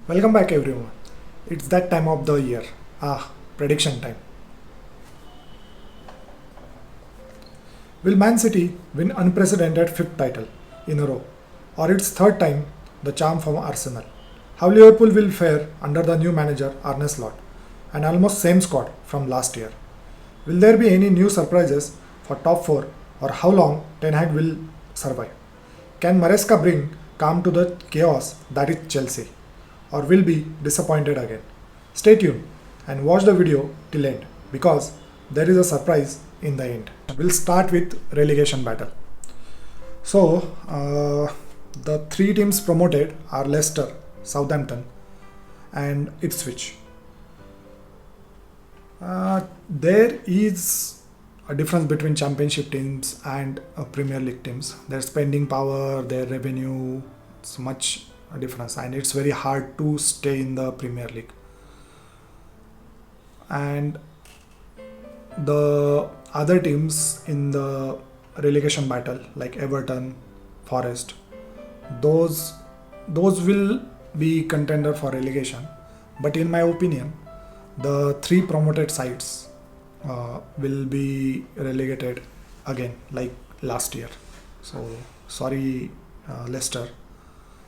Welcome back everyone. It's that time of the year. Prediction time. Will Man City win unprecedented fifth title in a row? Or its third time, the charm from Arsenal? How Liverpool will fare under the new manager Arne Slot and almost same squad from last year? Will there be any new surprises for top 4 or how long Ten Hag will survive? Can Maresca bring calm to the chaos that is Chelsea? Or will be disappointed again? Stay tuned and watch the video till end because there is a surprise in the end. We'll start with relegation battle. The three teams promoted are Leicester, Southampton, and Ipswich. There is a difference between championship teams and Premier League teams. Their spending power, their revenue, it's much a difference, and it's very hard to stay in the Premier League. And the other teams in the relegation battle, like Everton, Forest, those will be contender for relegation. But in my opinion, the three promoted sides will be relegated again, like last year. So sorry, Leicester,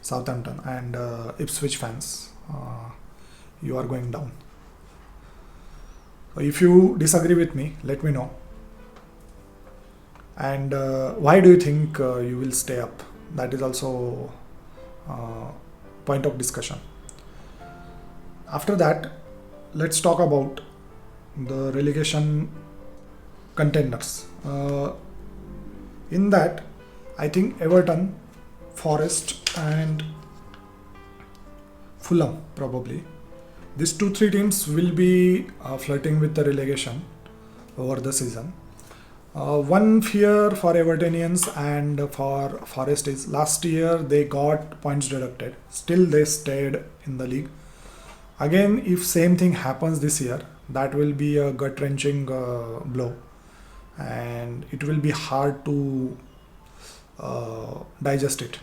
Southampton, and Ipswich fans, you are going down. If you disagree with me, let me know. And why do you think you will stay up? That is also point of discussion. After that, let's talk about the relegation contenders. In that, I think Everton, Forest, and Fulham probably. These 2-3 teams will be flirting with the relegation over the season. One fear for Evertonians and for Forest is last year they got points deducted. Still they stayed in the league. Again, if same thing happens this year, that will be a gut-wrenching blow, and it will be hard to digest it.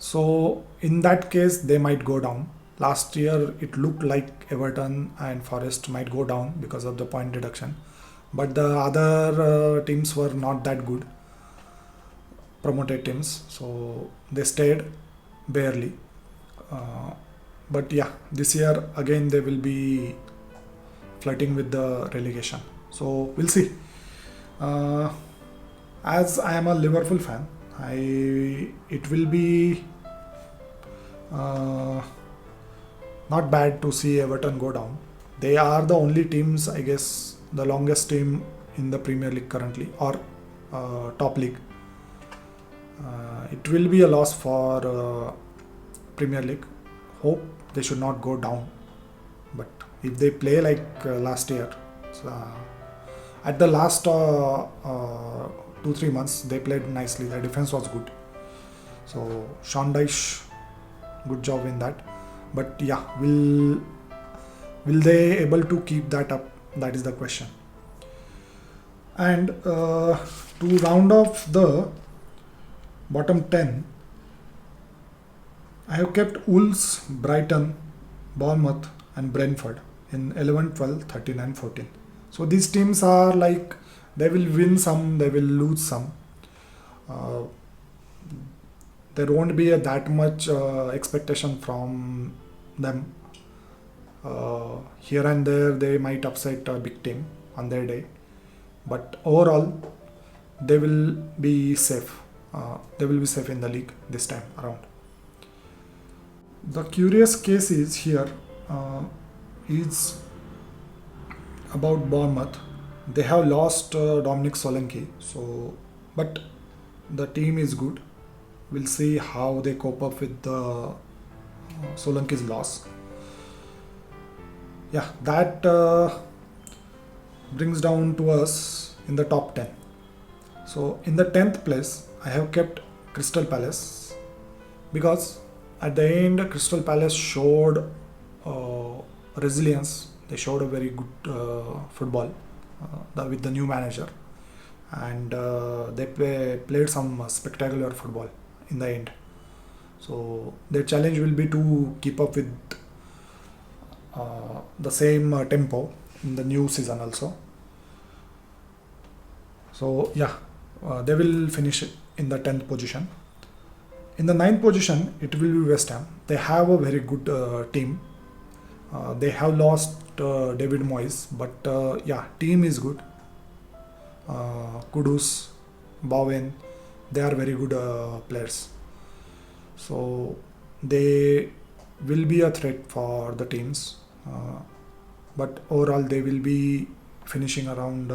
So in that case, they might go down. Last year, it looked like Everton and Forest might go down because of the point deduction, but the other teams were not that good, promoted teams, so they stayed barely. But yeah, this year again they will be flirting with the relegation. So we'll see. As I am a Liverpool fan, it will be not bad to see Everton go down. They are the only teams, I guess, the longest team in the Premier League currently, or top league. It will be a loss for Premier League. Hope they should not go down. But if they play like last year, at the last 2-3 months, they played nicely. Their defense was good. So Sean Dyche, good job in that. But yeah, will they able to keep that up? That is the question. And to round off the bottom 10, I have kept Wolves, Brighton, Bournemouth, and Brentford in 11, 12, 13, and 14. So these teams are like, they will win some, they will lose some. There won't be that much expectation from them. Here and there, they might upset a big team on their day. But overall, they will be safe. They will be safe in the league this time around. The curious case is here is about Bournemouth. They have lost Dominic Solanke, but the team is good. We'll see how they cope up with the Solanke's loss. Yeah, that brings down to us in the top 10. So in the 10th place, I have kept Crystal Palace because at the end, Crystal Palace showed resilience. They showed a very good football with the new manager, and they played some spectacular football in the end. So their challenge will be to keep up with the same tempo in the new season also. So yeah, they will finish in the 10th position. In the 9th position, it will be West Ham. They have a very good team. They have lost David Moyes, but yeah, team is good. Kudus, Bowen, they are very good players. So they will be a threat for the teams. But overall, they will be finishing around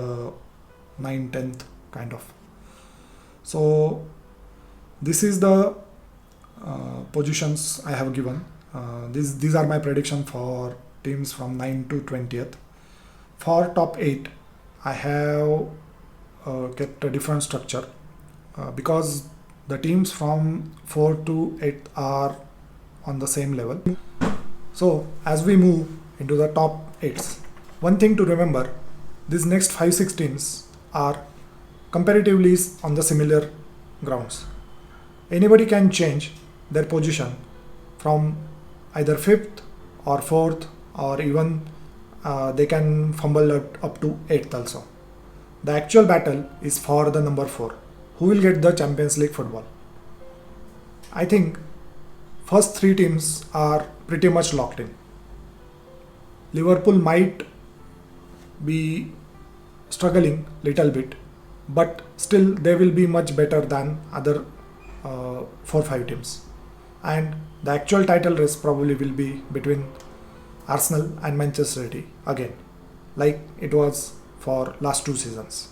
9th, 10th kind of. So this is the positions I have given. These are my prediction for teams from 9 to 20th. For top 8, I have kept a different structure because the teams from 4 to 8 are on the same level. So as we move into the top 8s, one thing to remember, these next 5-6 teams are comparatively on the similar grounds. Anybody can change their position from either 5th or 4th, or even they can fumble up to 8th also. The actual battle is for the number 4. Who will get the Champions League football? I think first 3 teams are pretty much locked in. Liverpool might be struggling little bit, but still they will be much better than other 4-5 teams. And the actual title race probably will be between Arsenal and Manchester City again, like it was for last 2 seasons.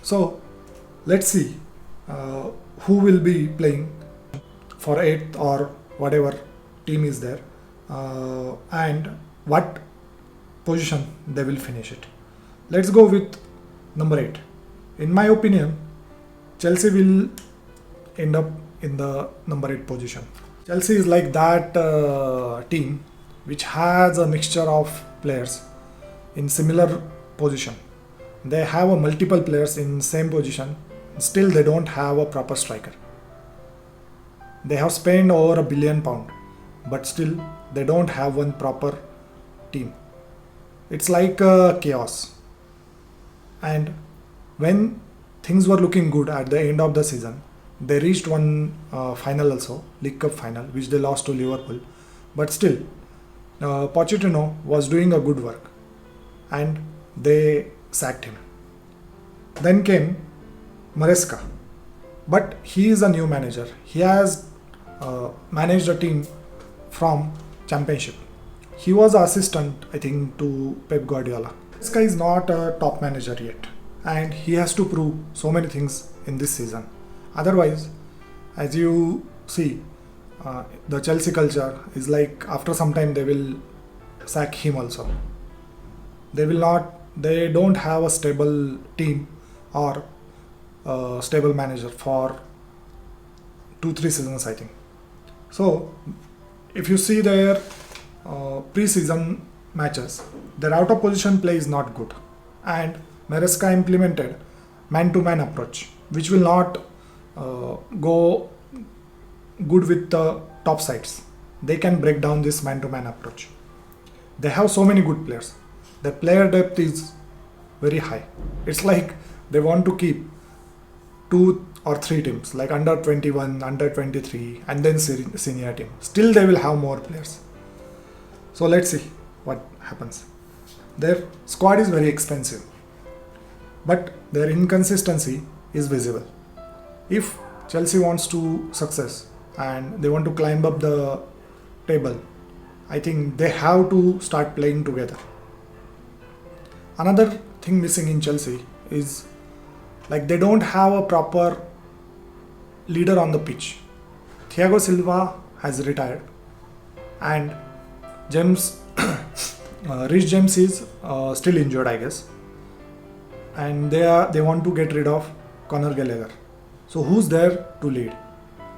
So let's see who will be playing for 8th or whatever team is there, and what position they will finish it. Let's go with number 8. In my opinion, Chelsea will end up in the number 8 position. Chelsea is like that team which has a mixture of players in similar position. They have a multiple players in same position, still they don't have a proper striker. They have spent over £1 billion, but still they don't have one proper team. It's like chaos. And when things were looking good at the end of the season, they reached one final also, League Cup final, which they lost to Liverpool. But still, Pochettino was doing a good work and they sacked him. Then came Maresca, but he is a new manager. He has managed a team from Championship. He was assistant, I think, to Pep Guardiola. This guy is not a top manager yet, and he has to prove so many things in this season. Otherwise, as you see, the Chelsea culture is like after some time they will sack him also. They don't have a stable team or a stable manager for 2-3 seasons, I think. So if you see their pre-season matches, their out of position play is not good, and Maresca implemented man-to-man approach, which will not go good with the top sides. They can break down this man-to-man approach. They have so many good players. The player depth is very high. It's like they want to keep 2 or 3 teams, like under 21, under 23, and then senior team. Still they will have more players. So let's see what happens. Their squad is very expensive, but their inconsistency is visible. If Chelsea wants to success and they want to climb up the table, I think they have to start playing together. Another thing missing in Chelsea is like they don't have a proper leader on the pitch. Thiago Silva has retired, and Rich James is still injured, I guess, and they want to get rid of Conor Gallagher. So who's there to lead?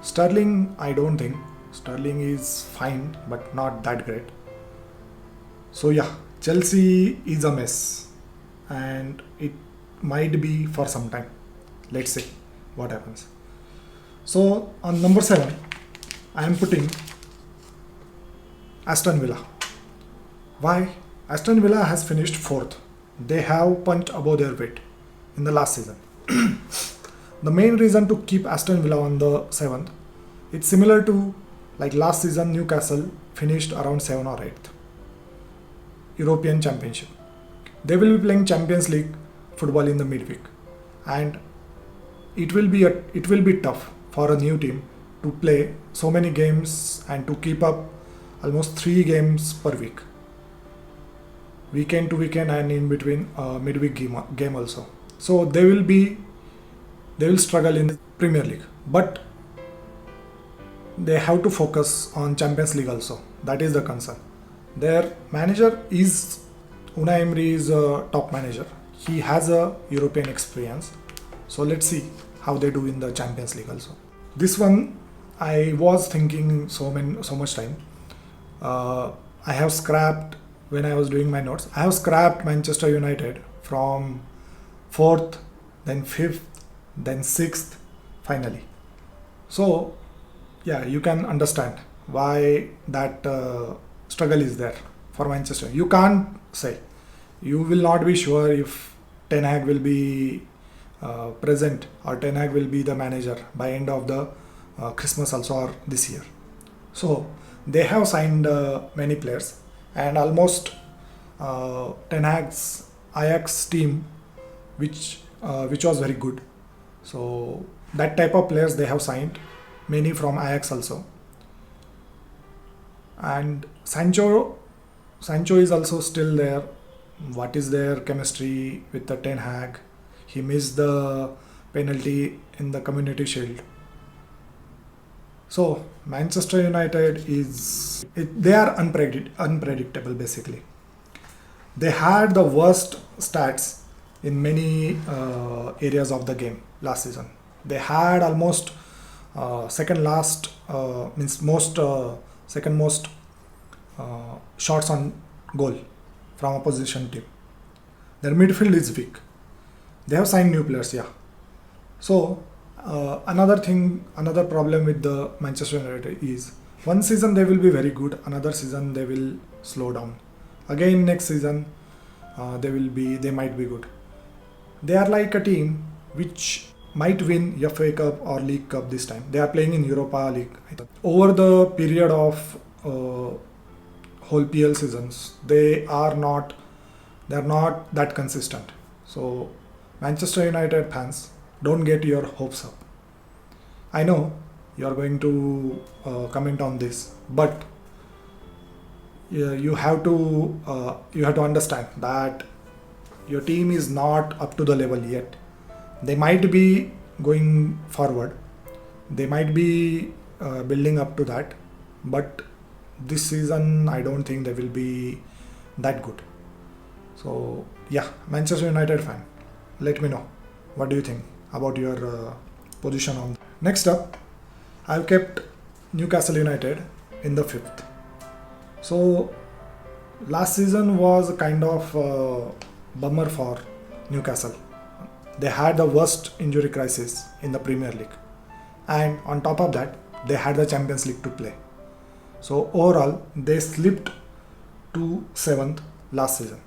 Sterling, I don't think. Sterling is fine, but not that great. So yeah, Chelsea is a mess, and it might be for some time. Let's see what happens. So on number 7, I am putting Aston Villa. Why? Aston Villa has finished fourth. They have punched above their weight in the last season. The main reason to keep Aston Villa on the seventh, it's similar to like last season Newcastle finished around 7 or 8th European Championship. They will be playing Champions League football in the midweek, and it will be tough for a new team to play so many games and to keep up almost 3 games per week, weekend to weekend, and in between midweek game also. So they will struggle in the Premier League, but they have to focus on Champions League also. That is the concern. Their manager is Unai Emery is a top manager. He has a European experience. So let's see how they do in the Champions League also. This one I was thinking so much time. I have scrapped when I was doing my notes. I have scrapped Manchester United from fourth, then fifth, then sixth, finally. So yeah, you can understand why that struggle is there for Manchester. You can't say, you will not be sure if Ten Hag will be present or Ten Hag will be the manager by end of the Christmas also or this year. So they have signed many players, and almost Ten Hag's Ajax team, which was very good. So that type of players they have signed, many from Ajax also. And Sancho is also still there. What is their chemistry with the Ten Hag? He missed the penalty in the Community Shield. So Manchester United they are unpredictable basically. They had the worst stats in many areas of the game last season. They had almost second most shots on goal from opposition team. Their midfield is weak. They have signed new players, yeah. So another problem with the Manchester United is one season they will be very good, another season they will slow down. Again next season they might be good. They are like a team which might win FA Cup or League Cup this time. They are playing in Europa League. Over the period of whole PL seasons, they are not that consistent. So Manchester United fans, don't get your hopes up. I know you are going to comment on this, but you have to understand that your team is not up to the level yet. They might be going forward, they might be building up to that, but this season I don't think they will be that good. So yeah, Manchester United fan, let me know what do you think about your position on. Next up, I've kept Newcastle United in the fifth. So last season was a kind of bummer for Newcastle. They had the worst injury crisis in the Premier League, and on top of that they had the Champions League to play. So overall they slipped to 7th last season,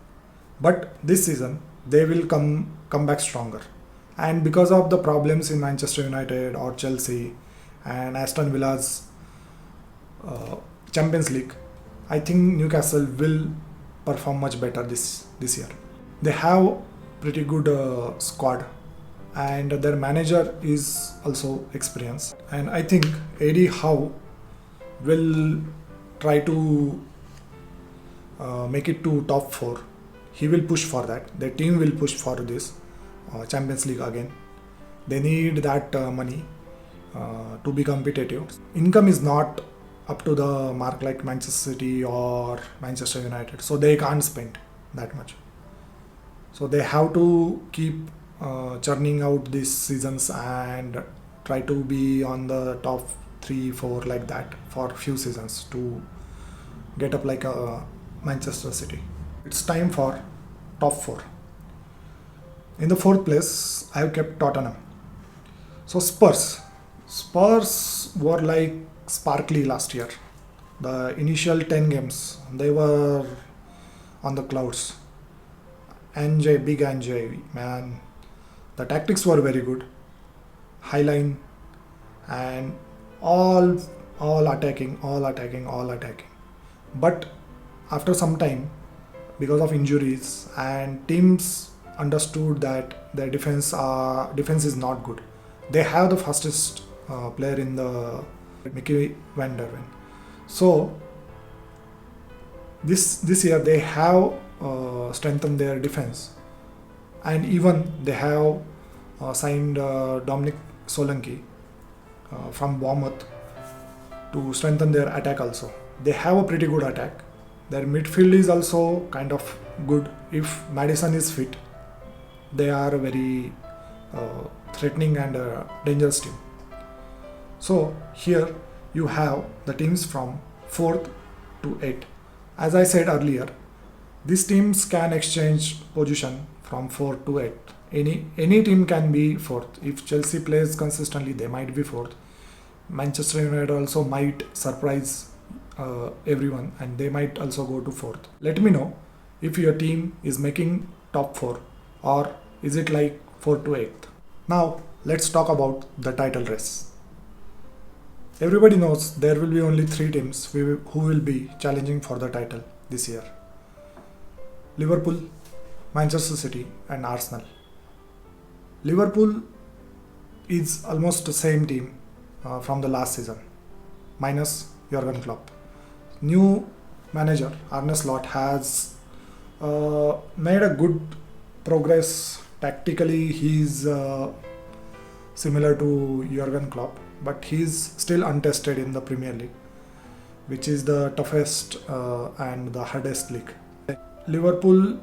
but this season they will come back stronger. And because of the problems in Manchester United or Chelsea and Aston Villa's Champions League, I think Newcastle will perform much better this year. They have pretty good squad, and their manager is also experienced. And I think Eddie Howe will try to make it to top 4. He will push for that. The team will push for this Champions League again. They need that money to be competitive. Income is not up to the mark like Manchester City or Manchester United, so they can't spend that much. So they have to keep churning out these seasons and try to be on the top 3-4 like that for few seasons to get up like a Manchester City. It's time for top 4. In the 4th place, I have kept Tottenham. So Spurs were like sparkly last year. The initial 10 games, they were on the clouds. Enjoy, big enjoy, man. The tactics were very good. High line and all all attacking, all attacking, all attacking. But after some time, because of injuries and teams understood that their defense is not good. They have the fastest player in the Mickey Van der Ven. So this year they have strengthened their defense, and even they have signed Dominic Solanke from Bournemouth to strengthen their attack also. They have a pretty good attack. Their midfield is also kind of good. If Madison is fit, they are a very threatening and dangerous team. So here you have the teams from 4th to 8th. As I said earlier, these teams can exchange position from 4th to 8th. Any team can be 4th. If Chelsea plays consistently, they might be 4th. Manchester United also might surprise everyone, and they might also go to 4th. Let me know if your team is making top 4, or is it like 4th to 8th. Now let's talk about the title race. Everybody knows there will be only 3 teams who will be challenging for the title this year: Liverpool, Manchester City and Arsenal. Liverpool is almost the same team from the last season, minus Jurgen Klopp. New manager Arne Slot has made a good progress. Tactically, he's similar to Jurgen Klopp, but he's still untested in the Premier League, which is the toughest and the hardest league. Liverpool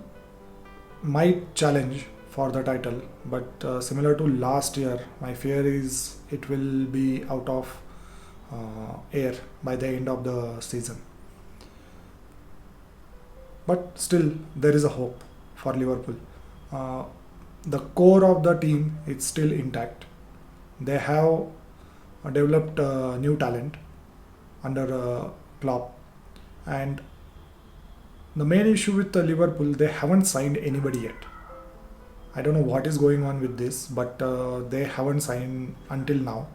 might challenge for the title, but similar to last year, my fear is it will be out of air by the end of the season. But still, there is a hope for Liverpool. The core of the team is still intact. They have developed new talent under Klopp, and the main issue with Liverpool, they haven't signed anybody yet. I don't know what is going on with this, but they haven't signed until now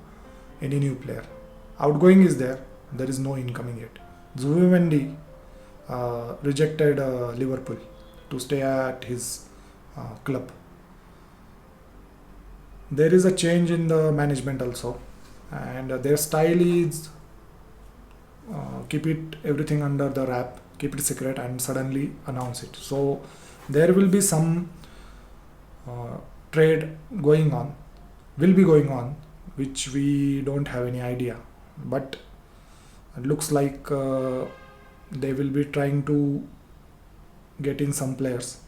any new player. Outgoing is there is no incoming yet. Zubimendi rejected Liverpool to stay at his club. There is a change in the management also, and their style is keep it everything under the wrap, keep it secret, and suddenly announce it. So there will be some trade going on, which we don't have any idea, but it looks like they will be trying to get in some players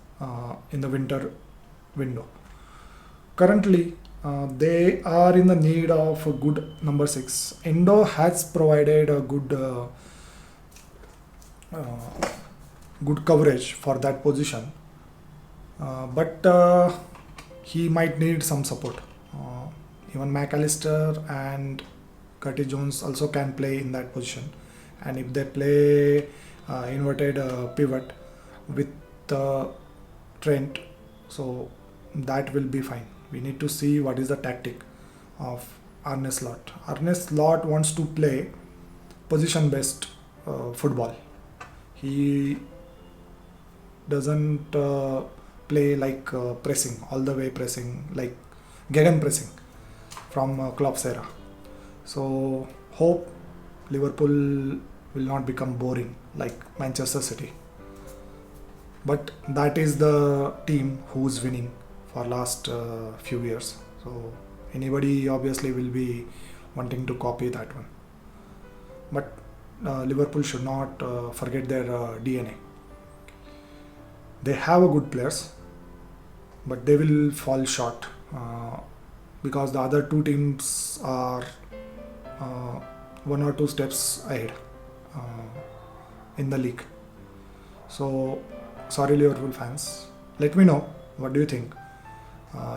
in the winter window. Currently, they are in the need of a good number 6. Endo has provided a good coverage for that position, but he might need some support. Even McAllister and Curtis Jones also can play in that position, and if they play inverted pivot with Trent, so that will be fine. We need to see what is the tactic of Arne Slot. Arne Slot wants to play position-based football. He doesn't play like pressing, all the way pressing, like Gegen pressing from Klopp's era. So hope Liverpool will not become boring like Manchester City. But that is the team who's winning for last few years. So anybody obviously will be wanting to copy that one. But Liverpool should not forget their DNA. They have a good players, but they will fall short because the other two teams are 1 or 2 steps ahead in the league. So sorry Liverpool fans, let me know what do you think.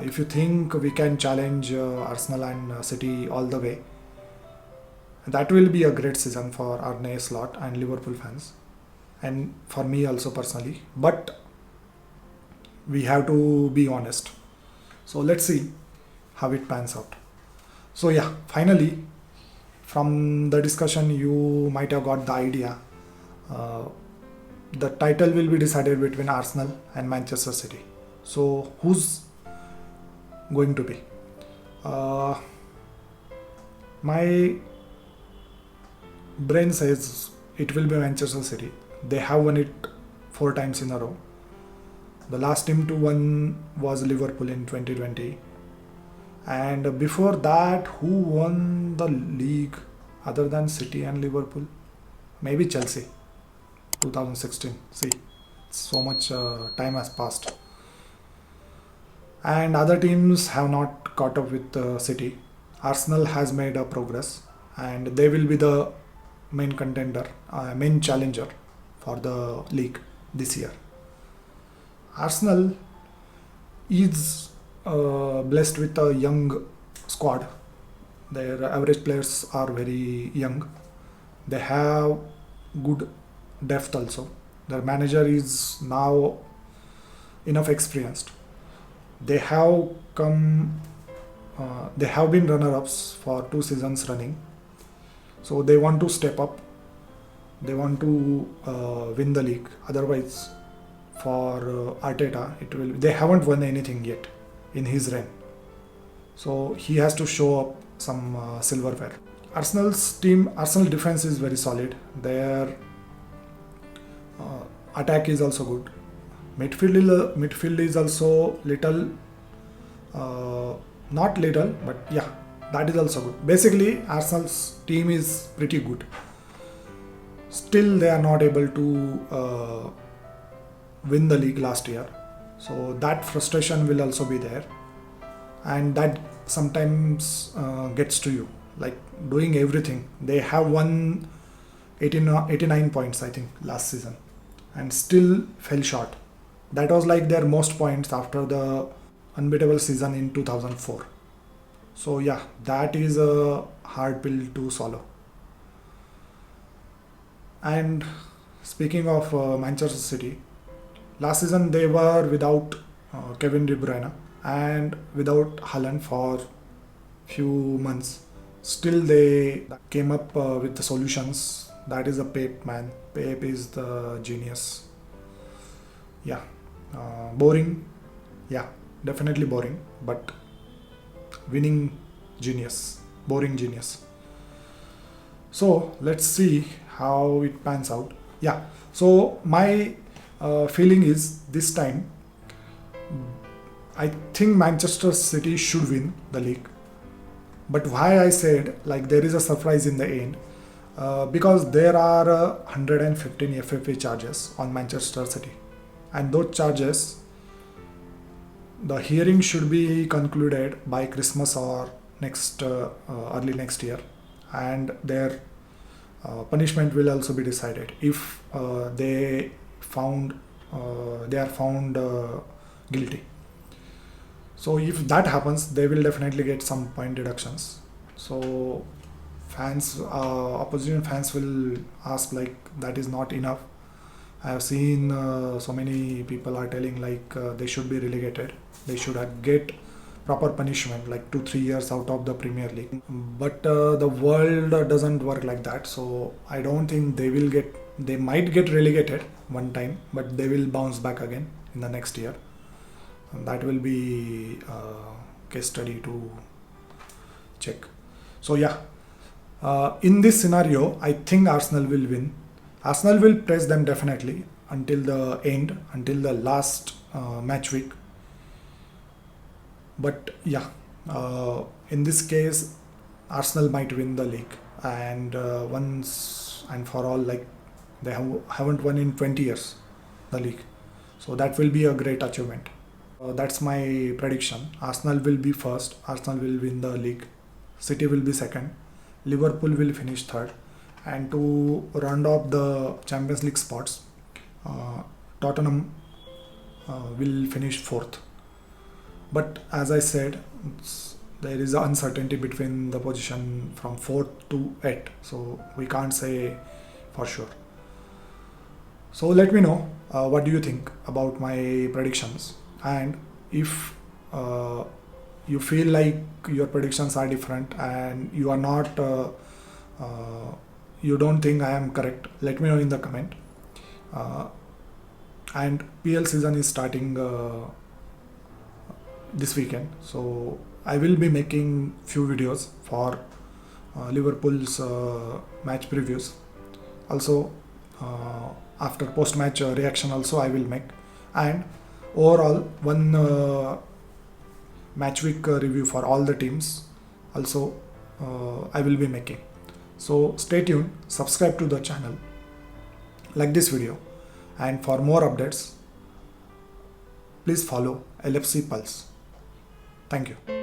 If you think we can challenge Arsenal and City all the way, that will be a great season for Arne Slot and Liverpool fans. and for me also personally. But we have to be honest. So let's see how it pans out. So yeah, finally, from the discussion, you might have got the idea. Uh, the title will be decided between Arsenal and Manchester City. So who's going to be? Uh, my brain says it will be Manchester City. They have won it 4 times in a row. The last team to win was Liverpool in 2020. And before that, who won the league other than City and Liverpool? Maybe Chelsea, 2016. See, so much time has passed. And other teams have not caught up with City. Arsenal has made a progress, and they will be the main contender, main challenger for the league this year. Arsenal is blessed with a young squad. Their average players are very young. They have good depth also. Their manager is now enough experienced. They have come. They have been runner-ups for 2 seasons running. So they want to step up. They want to win the league. Otherwise, for Arteta, it will. They haven't won anything yet in his reign. So he has to show up some silverware. Arsenal defense is very solid. Their attack is also good. Midfield is also little, not little, but yeah, that is also good. Basically, Arsenal's team is pretty good. Still, they are not able to win the league last year. So that frustration will also be there, and that sometimes gets to you. Like doing everything, they have won 89 points, I think, last season, and still fell short. That was like their most points after the unbeatable season in 2004. So yeah, that is a hard pill to swallow. And speaking of Manchester City, last season they were without Kevin De Bruyne and without Haaland for few months. Still they came up with the solutions. That is a Pep man. Pep is the genius. Yeah, boring. Yeah, definitely boring. But winning genius, boring genius. So let's see how it pans out. Yeah. So my feeling is this time I think Manchester City should win the league. But why I said like there is a surprise in the end, because there are 115 FFP charges on Manchester City, and those charges, the hearing should be concluded by Christmas or next early next year, and their punishment will also be decided if they are found guilty. So if that happens, they will definitely get some point deductions. So opposition fans will ask like that is not enough. I have seen so many people are telling like they should be relegated. They should get proper punishment like 2-3 years out of the Premier League. But the world doesn't work like that. So I don't think they will get. They might get relegated one time, but they will bounce back again in the next year. And that will be a case study to check. So yeah, in this scenario, I think Arsenal will win. Arsenal will press them definitely until the end, until the last match week. But yeah, in this case, Arsenal might win the league, and once and for all, like they haven't won in 20 years the league. So that will be a great achievement. That's my prediction. Arsenal will be first. Arsenal will win the league. City will be second. Liverpool will finish third. And to round off the Champions League spots, Tottenham will finish fourth. But as I said, there is uncertainty between the position from 4th to 8th. So we can't say for sure. So let me know what do you think about my predictions, and if you feel like your predictions are different and you are not you don't think I am correct, let me know in the comment. And PL season is starting this weekend, so I will be making few videos for Liverpool's match previews. Also, after post match reaction also I will make, and overall one match week review for all the teams also I will be making. So stay tuned, subscribe to the channel, like this video, and for more updates please follow L.F.C Pulse. Thank you.